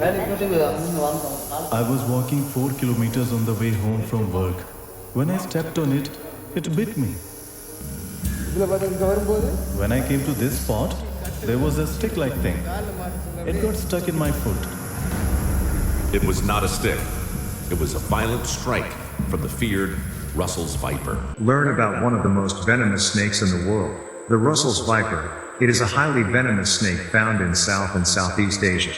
I was walking 4 kilometers on the way home from work. When I stepped on it, it bit me. When I came to this spot, there was a stick-like thing. It got stuck in my foot. It was not a stick. It was a violent strike from the feared Russell's viper. Learn about one of the most venomous snakes in the world, the Russell's viper. It is a highly venomous snake found in South and Southeast Asia.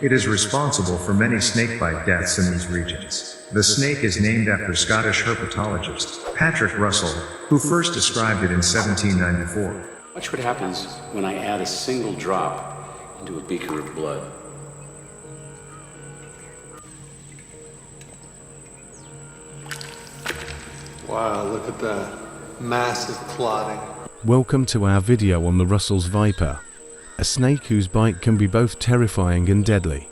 It is responsible for many snakebite deaths in these regions. The snake is named after Scottish herpetologist Patrick Russell, who first described it in 1794. Watch what happens when I add a single drop into a beaker of blood. Wow, look at that. Massive clotting. Welcome to our video on the Russell's viper, a snake whose bite can be both terrifying and deadly.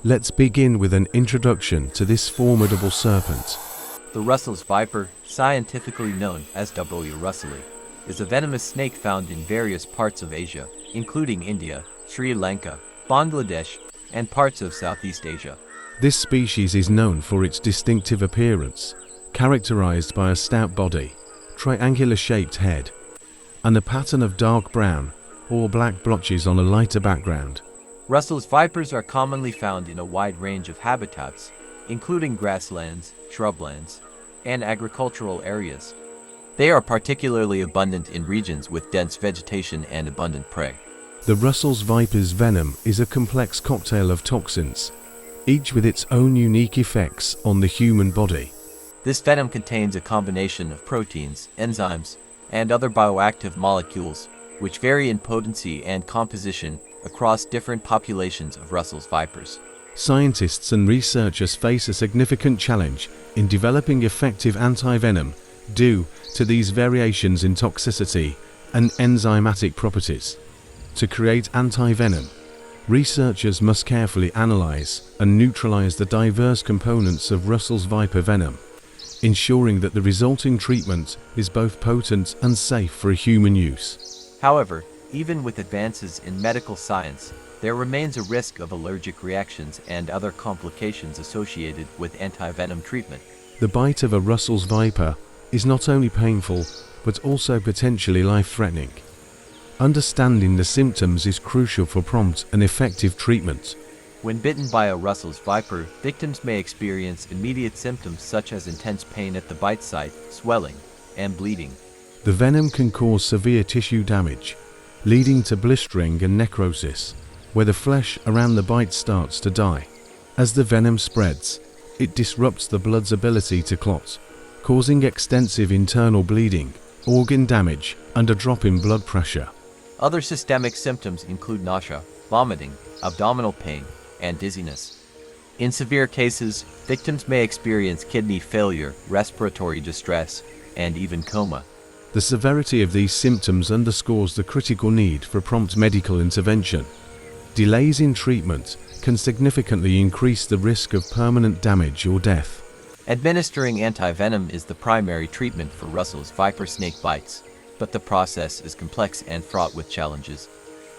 Let's begin with an introduction to this formidable serpent. The Russell's viper, scientifically known as W. russellii, is a venomous snake found in various parts of Asia, including India, Sri Lanka, Bangladesh, and parts of Southeast Asia. This species is known for its distinctive appearance, characterized by a stout body, triangular-shaped head, and a pattern of dark brown or black blotches on a lighter background. Russell's vipers are commonly found in a wide range of habitats, including grasslands, shrublands, and agricultural areas. They are particularly abundant in regions with dense vegetation and abundant prey. The Russell's viper's venom is a complex cocktail of toxins, each with its own unique effects on the human body. This venom contains a combination of proteins, enzymes, and other bioactive molecules, which vary in potency and composition across different populations of Russell's vipers. Scientists and researchers face a significant challenge in developing effective anti-venom due to these variations in toxicity and enzymatic properties. To create anti-venom, researchers must carefully analyze and neutralize the diverse components of Russell's viper venom, ensuring that the resulting treatment is both potent and safe for human use. However, even with advances in medical science, there remains a risk of allergic reactions and other complications associated with anti-venom treatment. The bite of a Russell's viper is not only painful, but also potentially life-threatening. Understanding the symptoms is crucial for prompt and effective treatment. When bitten by a Russell's viper, victims may experience immediate symptoms such as intense pain at the bite site, swelling, and bleeding. The venom can cause severe tissue damage, leading to blistering and necrosis, where the flesh around the bite starts to die. As the venom spreads, it disrupts the blood's ability to clot, causing extensive internal bleeding, organ damage, and a drop in blood pressure. Other systemic symptoms include nausea, vomiting, abdominal pain, and dizziness. In severe cases, victims may experience kidney failure, respiratory distress, and even coma. The severity of these symptoms underscores the critical need for prompt medical intervention. Delays in treatment can significantly increase the risk of permanent damage or death. Administering anti-venom is the primary treatment for Russell's viper snake bites, but the process is complex and fraught with challenges.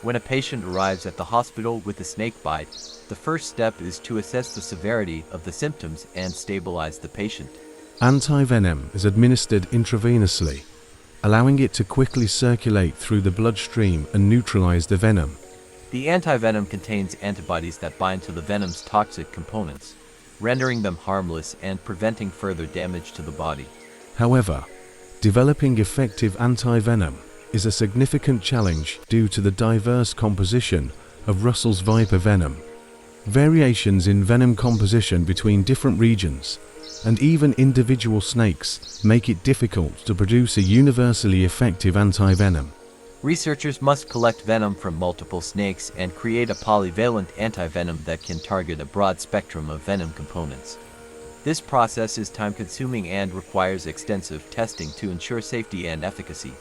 When a patient arrives at the hospital with a snake bite, the first step is to assess the severity of the symptoms and stabilize the patient. Anti-venom is administered intravenously, allowing it to quickly circulate through the bloodstream and neutralize the venom. The anti-venom contains antibodies that bind to the venom's toxic components, rendering them harmless and preventing further damage to the body. However, developing effective anti-venom is a significant challenge due to the diverse composition of Russell's viper venom. Variations in venom composition between different regions and even individual snakes make it difficult to produce a universally effective anti-venom. Researchers must collect venom from multiple snakes and create a polyvalent anti-venom that can target a broad spectrum of venom components. This process is time-consuming and requires extensive testing to ensure safety and efficacy.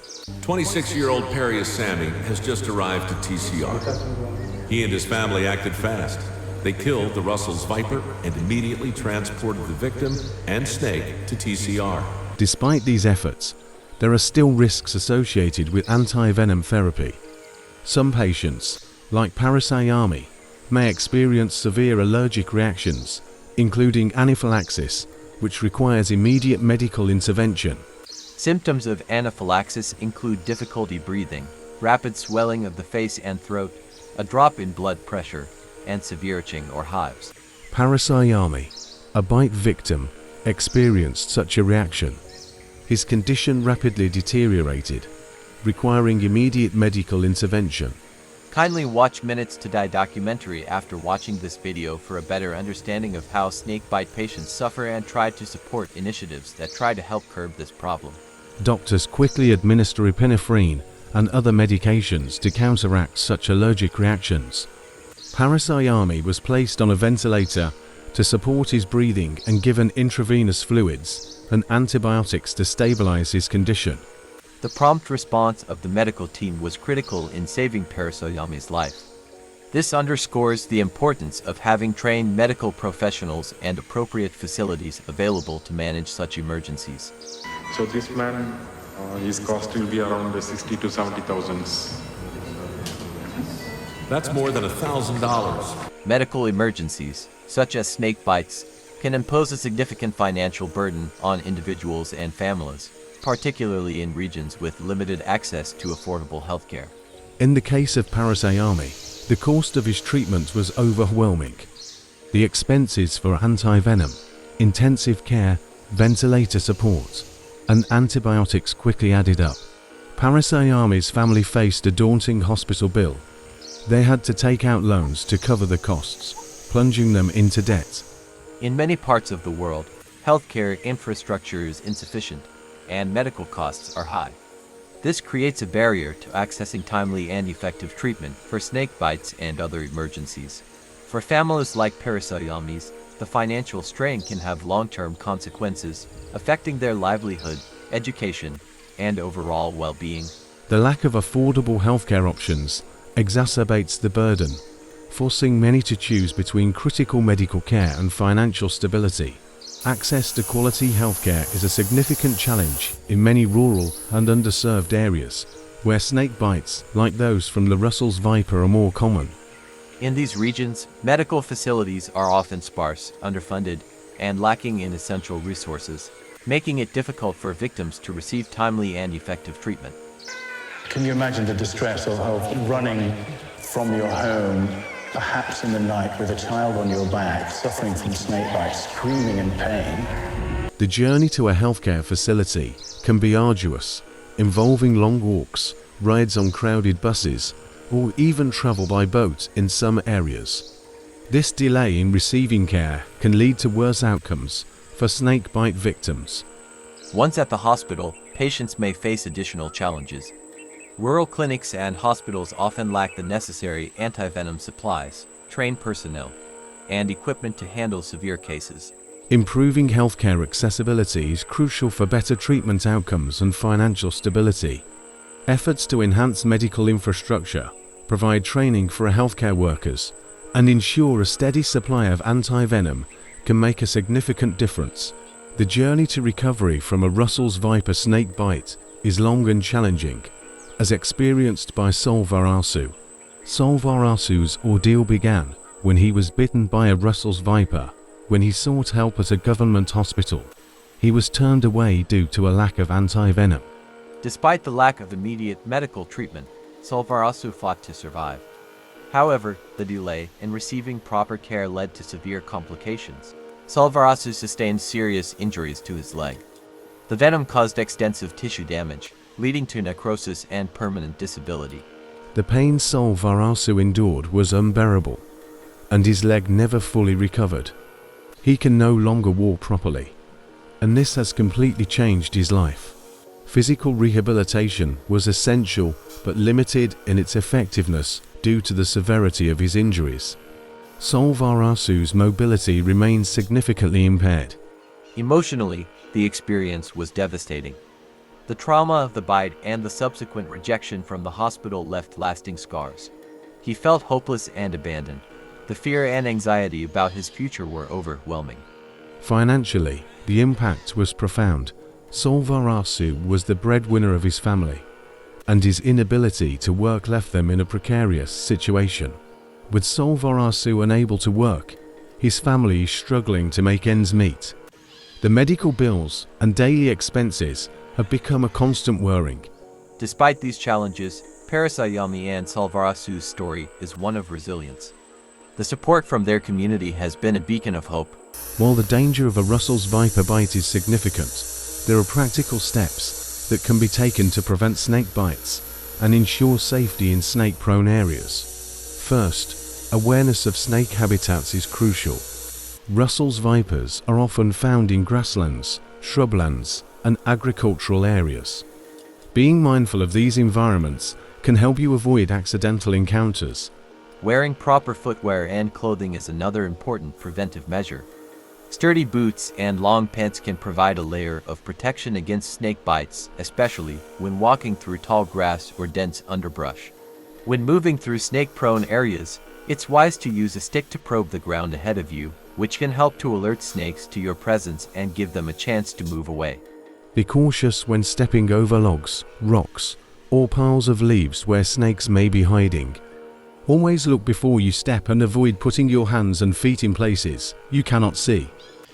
26-year-old Perry Sammy has just arrived to TCR. He and his family acted fast. They killed the Russell's viper and immediately transported the victim and snake to TCR. Despite these efforts, there are still risks associated with anti-venom therapy. Some patients, like Parasayami, may experience severe allergic reactions, including anaphylaxis, which requires immediate medical intervention. Symptoms of anaphylaxis include difficulty breathing, rapid swelling of the face and throat, a drop in blood pressure, and severe itching or hives. Parasayami, a bite victim, experienced such a reaction. His condition rapidly deteriorated, requiring immediate medical intervention. Kindly watch Minutes to Die documentary after watching this video for a better understanding of how snakebite patients suffer and try to support initiatives that try to help curb this problem. Doctors quickly administer epinephrine and other medications to counteract such allergic reactions. Parasayami was placed on a ventilator to support his breathing and given intravenous fluids and antibiotics to stabilize his condition. The prompt response of the medical team was critical in saving Parasayami's life. This underscores the importance of having trained medical professionals and appropriate facilities available to manage such emergencies. So this man, his cost will be around 60 to 70,000. That's more than $1,000. Medical emergencies, such as snake bites, can impose a significant financial burden on individuals and families, particularly in regions with limited access to affordable healthcare. In the case of Parasayami, the cost of his treatment was overwhelming. The expenses for anti-venom, intensive care, ventilator support, and antibiotics quickly added up. Parasayami's family faced a daunting hospital bill. They had to take out loans to cover the costs, plunging them into debt. In many parts of the world, healthcare infrastructure is insufficient, and medical costs are high. This creates a barrier to accessing timely and effective treatment for snake bites and other emergencies. For families like Parasayami's, the financial strain can have long-term consequences, affecting their livelihood, education, and overall well-being. The lack of affordable healthcare options exacerbates the burden, forcing many to choose between critical medical care and financial stability. Access to quality healthcare is a significant challenge in many rural and underserved areas, where snake bites, like those from the Russell's viper, are more common. In these regions, medical facilities are often sparse, underfunded, and lacking in essential resources, making it difficult for victims to receive timely and effective treatment. Can you imagine the distress of running from your home, perhaps in the night with a child on your back, suffering from snake bites, screaming in pain? The journey to a healthcare facility can be arduous, involving long walks, rides on crowded buses, or even travel by boat in some areas. This delay in receiving care can lead to worse outcomes for snake bite victims. Once at the hospital, patients may face additional challenges. Rural clinics and hospitals often lack the necessary anti-venom supplies, trained personnel, and equipment to handle severe cases. Improving healthcare accessibility is crucial for better treatment outcomes and financial stability. Efforts to enhance medical infrastructure, provide training for healthcare workers, and ensure a steady supply of anti-venom can make a significant difference. The journey to recovery from a Russell's viper snake bite is long and challenging, as experienced by Salvarasu. Salvarasu's ordeal began when he was bitten by a Russell's viper. When he sought help at a government hospital, he was turned away due to a lack of anti-venom. Despite the lack of immediate medical treatment, Salvarasu fought to survive. However, the delay in receiving proper care led to severe complications. Salvarasu sustained serious injuries to his leg. The venom caused extensive tissue damage, leading to necrosis and permanent disability. The pain Salvarasu endured was unbearable, and his leg never fully recovered. He can no longer walk properly, and this has completely changed his life. Physical rehabilitation was essential but limited in its effectiveness due to the severity of his injuries. Salvarasu's mobility remains significantly impaired. Emotionally, the experience was devastating. The trauma of the bite and the subsequent rejection from the hospital left lasting scars. He felt hopeless and abandoned. The fear and anxiety about his future were overwhelming. Financially, the impact was profound. Salvarasu was the breadwinner of his family, and his inability to work left them in a precarious situation. With Salvarasu unable to work, his family is struggling to make ends meet. The medical bills and daily expenses have become a constant worrying. Despite these challenges, Parasayami and Salvarasu's story is one of resilience. The support from their community has been a beacon of hope. While the danger of a Russell's viper bite is significant, there are practical steps that can be taken to prevent snake bites and ensure safety in snake-prone areas. First, awareness of snake habitats is crucial. Russell's vipers are often found in grasslands, shrublands, and agricultural areas. Being mindful of these environments can help you avoid accidental encounters. Wearing proper footwear and clothing is another important preventive measure. Sturdy boots and long pants can provide a layer of protection against snake bites, especially when walking through tall grass or dense underbrush. When moving through snake-prone areas, it's wise to use a stick to probe the ground ahead of you, which can help to alert snakes to your presence and give them a chance to move away. Be cautious when stepping over logs, rocks, or piles of leaves where snakes may be hiding. Always look before you step and avoid putting your hands and feet in places you cannot see.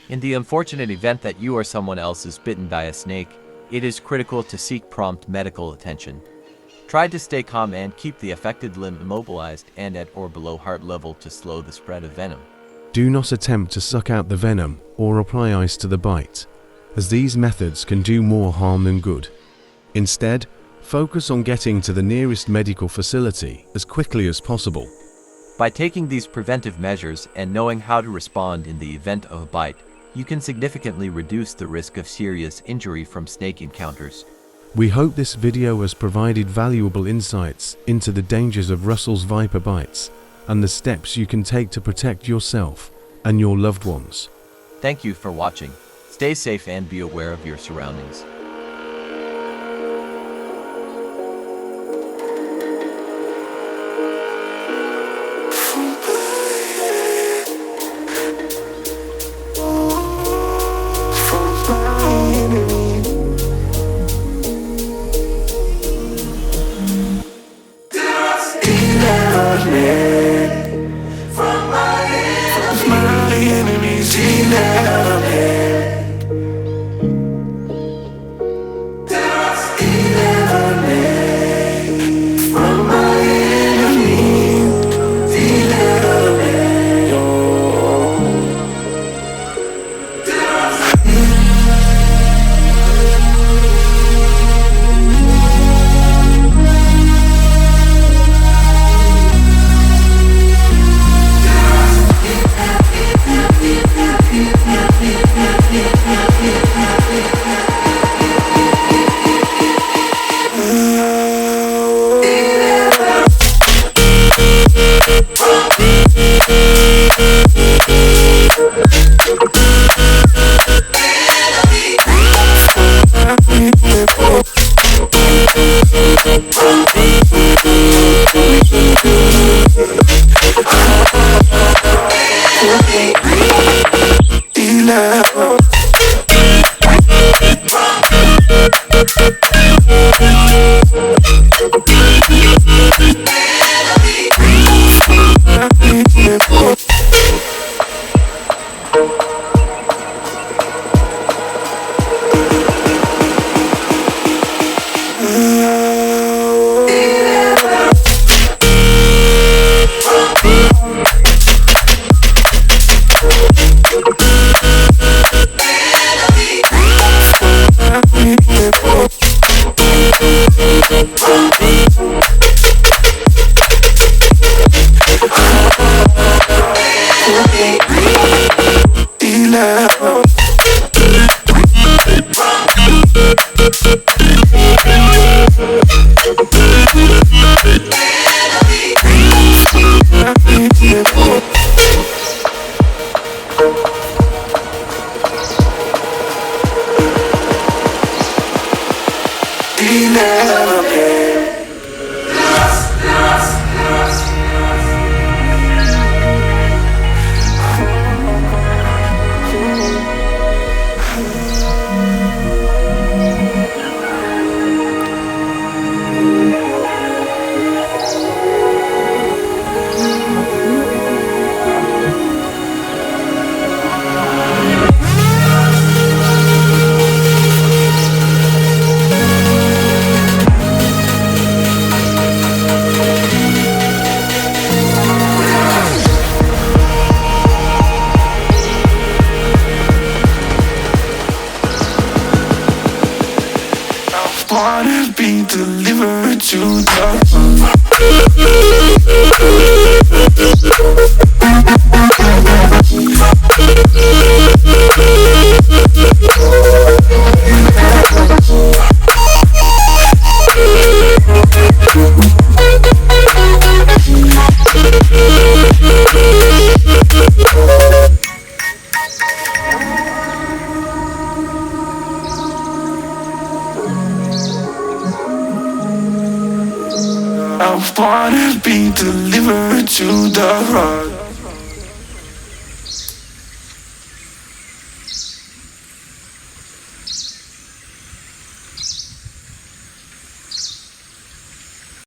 In the unfortunate event that you or someone else is bitten by a snake, it is critical to seek prompt medical attention. Try to stay calm and keep the affected limb immobilized and at or below heart level to slow the spread of venom. Do not attempt to suck out the venom or apply ice to the bite, as these methods can do more harm than good. Instead, focus on getting to the nearest medical facility as quickly as possible. By taking these preventive measures and knowing how to respond in the event of a bite, you can significantly reduce the risk of serious injury from snake encounters. We hope this video has provided valuable insights into the dangers of Russell's viper bites and the steps you can take to protect yourself and your loved ones. Thank you for watching. Stay safe and be aware of your surroundings. be delivered to the I wanna be delivered to the rock.